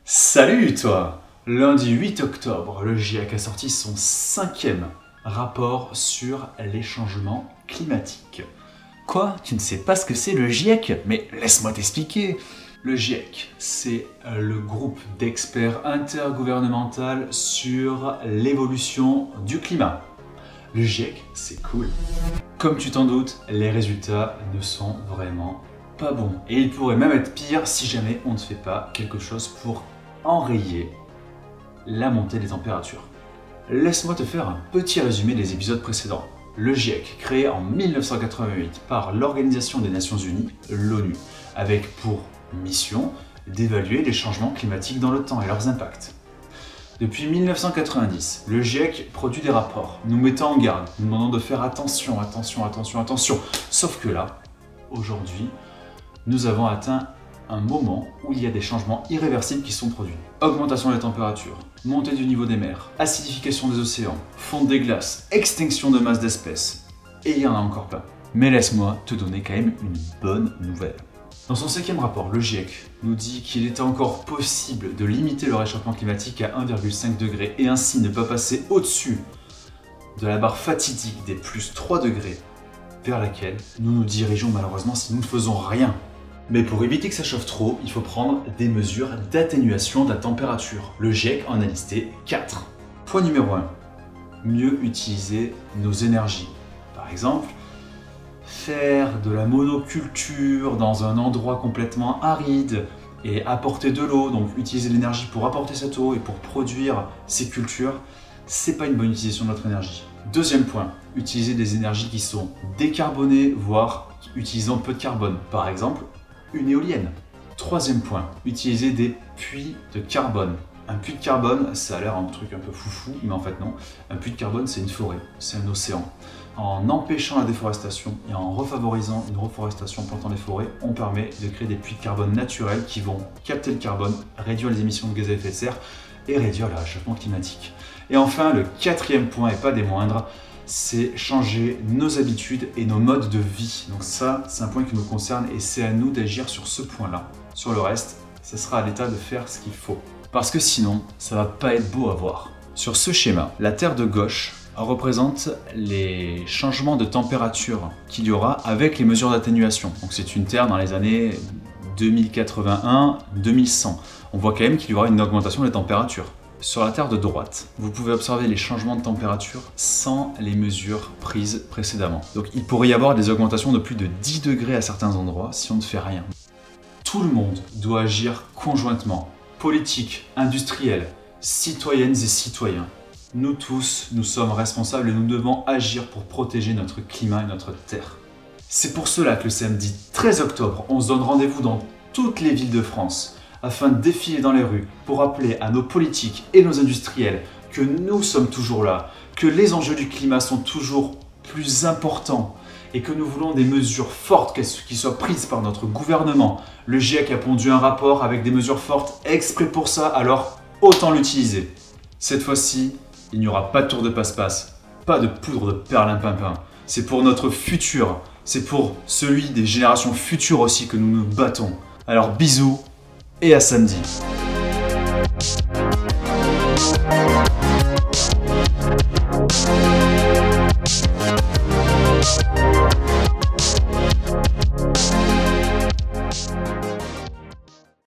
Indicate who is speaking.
Speaker 1: Salut toi! Lundi 8 octobre, le GIEC a sorti son 5e rapport sur les changements climatiques. Quoi? Tu ne sais pas ce que c'est le GIEC? Mais laisse-moi t'expliquer! Le GIEC, c'est le groupe d'experts intergouvernemental sur l'évolution du climat. Le GIEC, c'est cool. Comme tu t'en doutes, les résultats ne sont vraiment pas bons. Et ils pourraient même être pires si jamais on ne fait pas quelque chose pour enrayer la montée des températures. Laisse-moi te faire un petit résumé des épisodes précédents. Le GIEC, créé en 1988 par l'Organisation des Nations Unies, l'ONU, avec pour mission d'évaluer les changements climatiques dans le temps et leurs impacts. Depuis 1990, le GIEC produit des rapports, nous mettant en garde, nous demandant de faire attention. Sauf que là, aujourd'hui, nous avons atteint un moment où il y a des changements irréversibles qui sont produits. Augmentation des températures, montée du niveau des mers, acidification des océans, fonte des glaces, extinction de masse d'espèces, et il y en a encore plein. Mais laisse-moi te donner quand même une bonne nouvelle. Dans son 5e rapport, le GIEC nous dit qu'il était encore possible de limiter le réchauffement climatique à 1,5 degré et ainsi ne pas passer au-dessus de la barre fatidique des plus 3 degrés vers laquelle nous nous dirigeons malheureusement si nous ne faisons rien. Mais pour éviter que ça chauffe trop, il faut prendre des mesures d'atténuation de la température. Le GIEC en a listé 4. Point numéro 1. Mieux utiliser nos énergies. Par exemple, faire de la monoculture dans un endroit complètement aride et apporter de l'eau, donc utiliser l'énergie pour apporter cette eau et pour produire ces cultures, c'est pas une bonne utilisation de notre énergie. Deuxième point, utiliser des énergies qui sont décarbonées, voire utilisant peu de carbone. Par exemple, une éolienne. Troisième point, utiliser des puits de carbone. Un puits de carbone, ça a l'air un truc un peu foufou, mais en fait non. Un puits de carbone, c'est une forêt, c'est un océan. En empêchant la déforestation et en refavorisant une reforestation en plantant des forêts, on permet de créer des puits de carbone naturels qui vont capter le carbone, réduire les émissions de gaz à effet de serre et réduire le réchauffement climatique. Et enfin, le 4e point, et pas des moindres, c'est changer nos habitudes et nos modes de vie. Donc ça, c'est un point qui nous concerne et c'est à nous d'agir sur ce point-là. Sur le reste, ce sera à l'État de faire ce qu'il faut. Parce que sinon, ça va pas être beau à voir. Sur ce schéma, la terre de gauche représente les changements de température qu'il y aura avec les mesures d'atténuation. Donc c'est une terre dans les années 2081-2100. On voit quand même qu'il y aura une augmentation des températures. Sur la terre de droite, vous pouvez observer les changements de température sans les mesures prises précédemment. Donc il pourrait y avoir des augmentations de plus de 10 degrés à certains endroits si on ne fait rien. Tout le monde doit agir conjointement. Politiques, industriels, citoyennes et citoyens. Nous tous, nous sommes responsables et nous devons agir pour protéger notre climat et notre terre. C'est pour cela que le samedi 13 octobre, on se donne rendez-vous dans toutes les villes de France afin de défiler dans les rues pour rappeler à nos politiques et nos industriels que nous sommes toujours là, que les enjeux du climat sont toujours plus importants et que nous voulons des mesures fortes qui soient prises par notre gouvernement. Le GIEC a pondu un rapport avec des mesures fortes exprès pour ça, alors autant l'utiliser. Cette fois-ci, il n'y aura pas de tour de passe-passe, pas de poudre de perlimpinpin. C'est pour notre futur, c'est pour celui des générations futures aussi que nous nous battons. Alors bisous et à samedi.